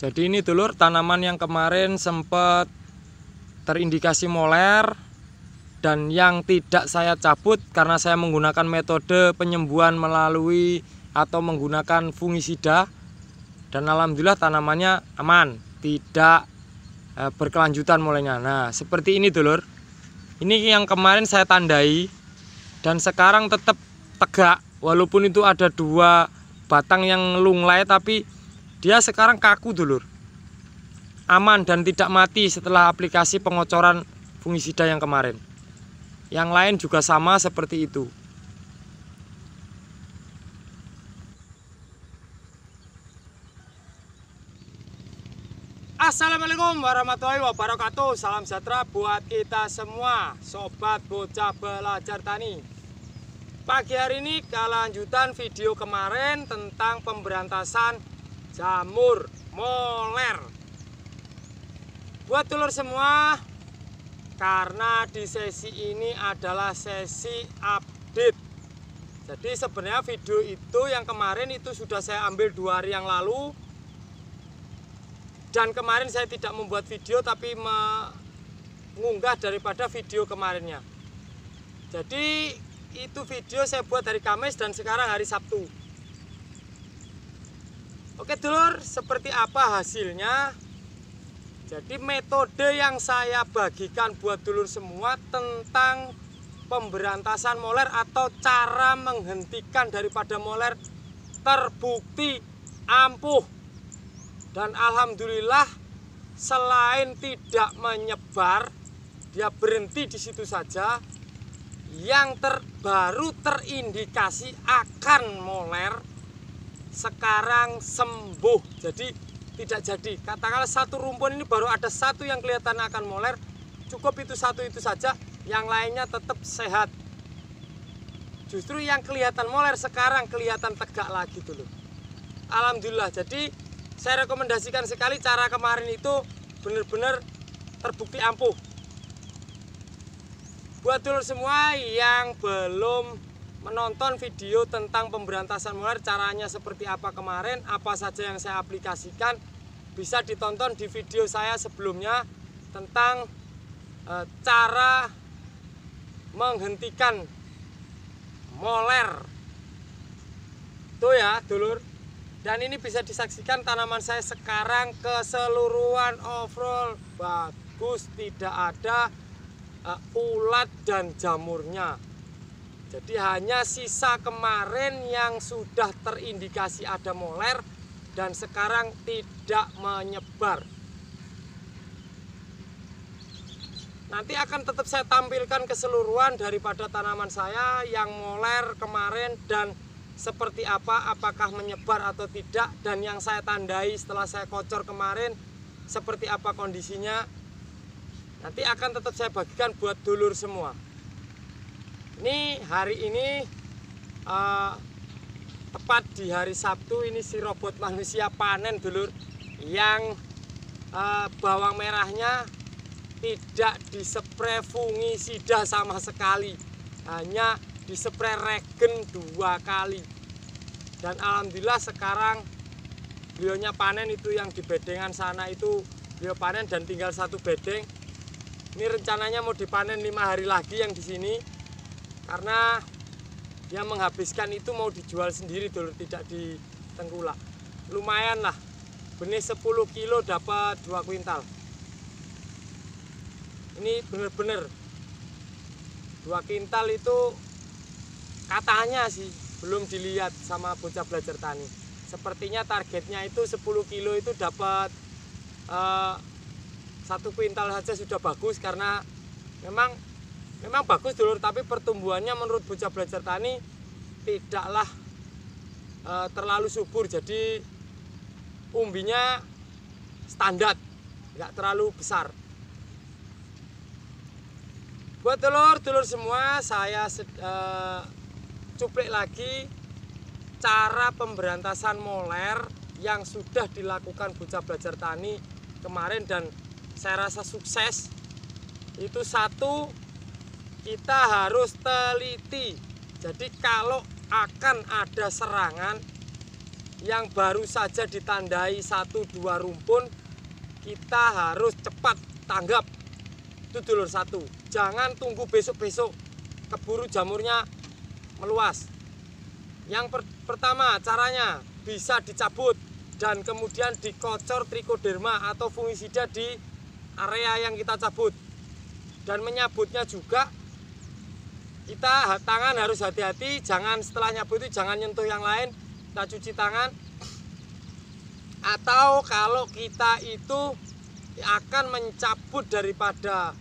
Jadi ini dulur tanaman yang kemarin sempat terindikasi moler dan yang tidak saya cabut karena saya menggunakan metode penyembuhan melalui atau menggunakan fungisida, dan alhamdulillah tanamannya aman, tidak berkelanjutan molenya. Nah seperti ini dulur, ini yang kemarin saya tandai dan sekarang tetap tegak walaupun itu ada dua batang yang lunglai, tapi dia sekarang kaku dulur, aman dan tidak mati setelah aplikasi pengocoran fungisida yang kemarin. Yang lain juga sama seperti itu. Assalamualaikum warahmatullahi wabarakatuh. Salam sejahtera buat kita semua, sobat bocah belajar tani. Pagi hari ini kelanjutan video kemarin tentang pemberantasan jamur moler. Buat dulur semua, karena di sesi ini adalah sesi update. Jadi sebenarnya video itu yang kemarin itu sudah saya ambil 2 hari yang lalu. Dan kemarin saya tidak membuat video tapi mengunggah daripada video kemarinnya. Jadi itu video saya buat hari Kamis dan sekarang hari Sabtu. Oke dulur, seperti apa hasilnya? Jadi metode yang saya bagikan buat dulur semua tentang pemberantasan moler atau cara menghentikan daripada moler terbukti ampuh. Dan alhamdulillah selain tidak menyebar, dia berhenti di situ saja. Yang baru terindikasi akan moler sekarang sembuh, jadi tidak jadi. Katakanlah satu rumpun ini baru ada satu yang kelihatan akan moler, cukup itu satu itu saja, yang lainnya tetap sehat. Justru yang kelihatan moler sekarang kelihatan tegak lagi dulu. Alhamdulillah. Jadi saya rekomendasikan sekali cara kemarin itu benar-benar terbukti ampuh. Buat dulur semua yang belum menonton video tentang pemberantasan moler, caranya seperti apa kemarin, apa saja yang saya aplikasikan, bisa ditonton di video saya sebelumnya tentang cara menghentikan moler. Tuh ya dulur. Dan ini bisa disaksikan tanaman saya sekarang keseluruhan overall bagus, tidak ada ulat dan jamurnya. Jadi hanya sisa kemarin yang sudah terindikasi ada moler dan sekarang tidak menyebar. Nanti akan tetap saya tampilkan keseluruhan daripada tanaman saya yang moler kemarin dan seperti apa, apakah menyebar atau tidak, dan yang saya tandai setelah saya kocor kemarin seperti apa kondisinya. Nanti akan tetap saya bagikan buat dulur semua. Ini hari ini tepat di hari Sabtu, ini si robot manusia panen dulur, yang bawang merahnya tidak dispray fungisida sama sekali, hanya dispray regen 2 kali. Dan alhamdulillah sekarang beliaunya panen, itu yang di bedengan sana itu beliau panen dan tinggal 1 bedeng. Ini rencananya mau dipanen 5 hari lagi yang di sini, karena dia menghabiskan itu mau dijual sendiri dulu, tidak di tengkulak. Lumayan lah, benih 10 kilo dapat 2 kuintal. Ini bener-bener 2 kuintal itu katanya sih, belum dilihat sama bocah belajar tani. Sepertinya targetnya itu 10 kilo itu dapat 1 kuintal saja sudah bagus, karena memang bagus dulur, tapi pertumbuhannya menurut bocah belajar tani tidaklah terlalu subur, jadi umbinya standar, nggak terlalu besar. Buat dulur semua, saya cuplik lagi cara pemberantasan moler yang sudah dilakukan bocah belajar tani kemarin dan saya rasa sukses. Itu satu, kita harus teliti. Jadi kalau akan ada serangan, yang baru saja ditandai 1-2 rumpun, kita harus cepat tanggap. Itu dulur satu. Jangan tunggu besok-besok keburu jamurnya meluas. Yang pertama caranya bisa dicabut dan kemudian dikocor trikoderma atau fungisida di area yang kita cabut. Dan menyabutnya juga kita tangan harus hati-hati, jangan setelah nyabut itu jangan nyentuh yang lain, kita cuci tangan. Atau kalau kita itu akan mencabut daripada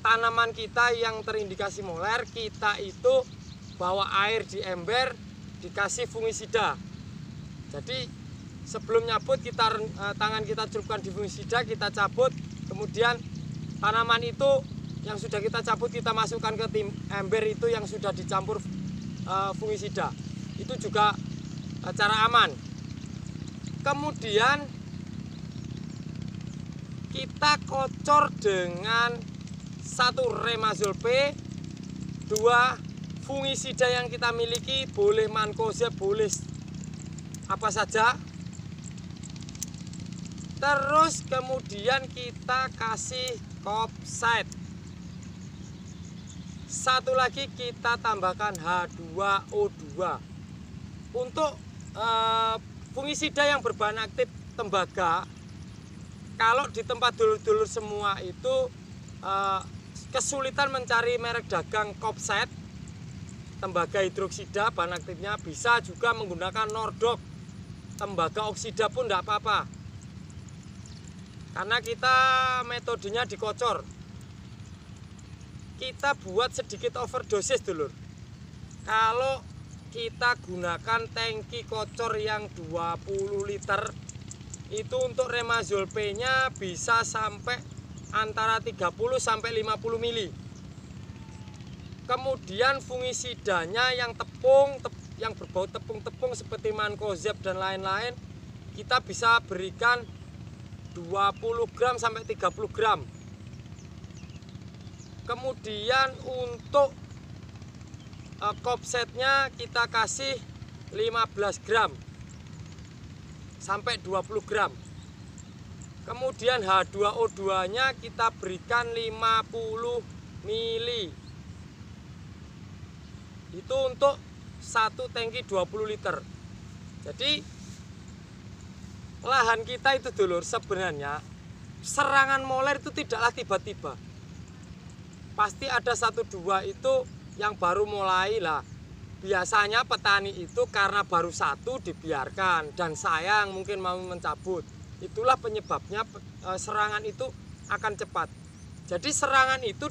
tanaman kita yang terindikasi moler, kita itu bawa air di ember, dikasih fungisida. Jadi sebelum nyabut tangan kita celupkan di fungisida, kita cabut, kemudian tanaman itu yang sudah kita cabut kita masukkan ke ember itu yang sudah dicampur fungisida. Itu juga cara aman. Kemudian kita kocor dengan 1 Remazol P, 2 fungisida yang kita miliki, boleh Mancozeb, boleh apa saja. Terus kemudian kita kasih Kopside. Satu lagi kita tambahkan H2O2. Untuk fungisida yang berbahan aktif tembaga, kalau di tempat dulur-dulur semua itu kesulitan mencari merek dagang Kopside, tembaga hidroksida bahan aktifnya, bisa juga menggunakan Nordok, tembaga oksida pun tidak apa-apa. Karena kita metodenya dikocor. Kita buat sedikit overdosis dulur. Kalau kita gunakan tangki kocor yang 20 liter, itu untuk Remazol P nya bisa sampai antara 30 sampai 50 mili. Kemudian fungisidanya yang yang berbau tepung-tepung seperti Mancozeb dan lain-lain, kita bisa berikan 20 gram sampai 30 gram. Kemudian untuk Kopside-nya kita kasih 15 gram sampai 20 gram. Kemudian H2O2 nya kita berikan 50 mili. Itu untuk satu tangki 20 liter. Jadi lahan kita itu dulur, sebenarnya serangan moler itu tidaklah tiba-tiba. Pasti ada 1-2 itu yang baru mulai lah. Biasanya petani itu karena baru 1 dibiarkan dan sayang mungkin mau mencabut. Itulah penyebabnya serangan itu akan cepat. Jadi serangan itu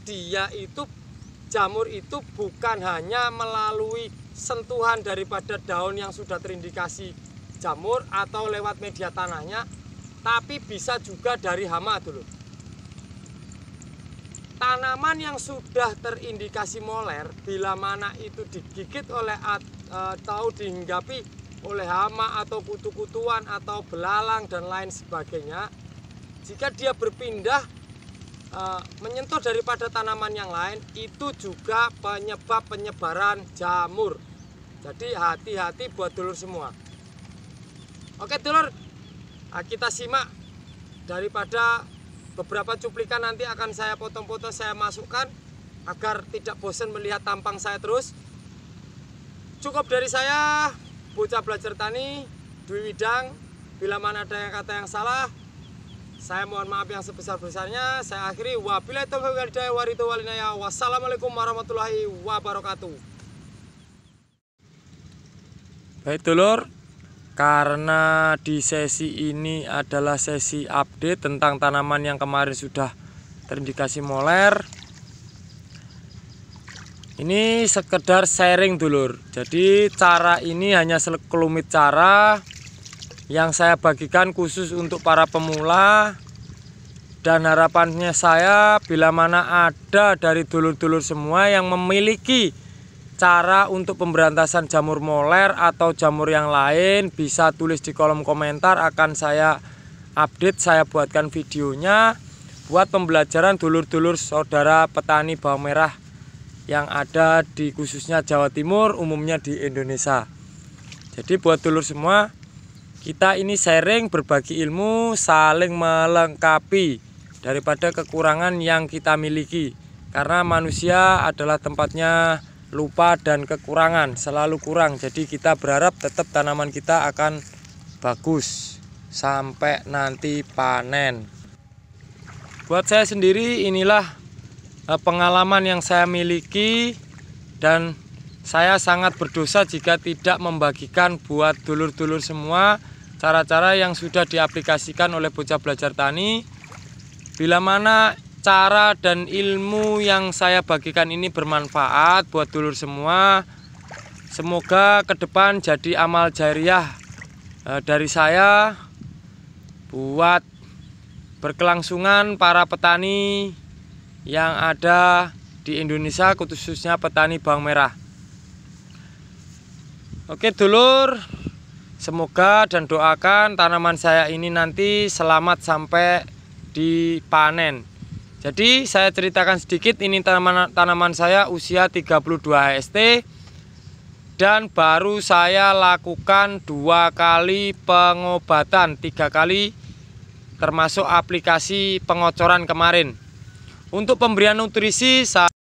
jamur itu bukan hanya melalui sentuhan daripada daun yang sudah terindikasi jamur atau lewat media tanahnya, tapi bisa juga dari hama dulu. Tanaman yang sudah terindikasi moler, bila mana itu digigit oleh atau dihinggapi oleh hama atau kutu-kutuan atau belalang dan lain sebagainya, jika dia berpindah menyentuh daripada tanaman yang lain, itu juga penyebab penyebaran jamur. Jadi hati-hati buat dulur semua. Oke dulur, kita simak daripada beberapa cuplikan, nanti akan saya potong-potong, saya masukkan agar tidak bosan melihat tampang saya terus. Cukup dari saya, bocah belajar tani, Dwi Widang. Bila mana ada yang kata yang salah, saya mohon maaf yang sebesar-besarnya. Saya akhiri, wabillahi taufiq wal hidayah, wassalamualaikum warahmatullahi wabarakatuh. Baik dulur, karena di sesi ini adalah sesi update tentang tanaman yang kemarin sudah terindikasi moler. Ini sekedar sharing dulur. Jadi cara ini hanya sekelumit cara yang saya bagikan khusus untuk para pemula. Dan harapannya saya bila mana ada dari dulur-dulur semua yang memiliki cara untuk pemberantasan jamur moler atau jamur yang lain, bisa tulis di kolom komentar, akan saya update, saya buatkan videonya buat pembelajaran dulur-dulur saudara petani bawang merah yang ada di khususnya Jawa Timur, umumnya di Indonesia. Jadi buat dulur semua, Kita ini sharing, berbagi ilmu, saling melengkapi daripada kekurangan yang kita miliki. Karena manusia adalah tempatnya lupa dan kekurangan, selalu kurang. Jadi kita berharap tetap tanaman kita akan bagus sampai nanti panen. Buat saya sendiri inilah pengalaman yang saya miliki, dan saya sangat berdosa jika tidak membagikan buat dulur-dulur semua cara-cara yang sudah diaplikasikan oleh Bocah Belajar Tani. Bila mana cara dan ilmu yang saya bagikan ini bermanfaat buat dulur semua, semoga ke depan jadi amal jariah dari saya buat berkelangsungan para petani yang ada di Indonesia, khususnya petani bawang merah. Oke dulur, semoga dan doakan tanaman saya ini nanti selamat sampai dipanen. Jadi saya ceritakan sedikit, ini tanaman saya usia 32 HST, dan baru saya lakukan 2 kali pengobatan, 3 kali termasuk aplikasi pengocoran kemarin. Untuk pemberian nutrisi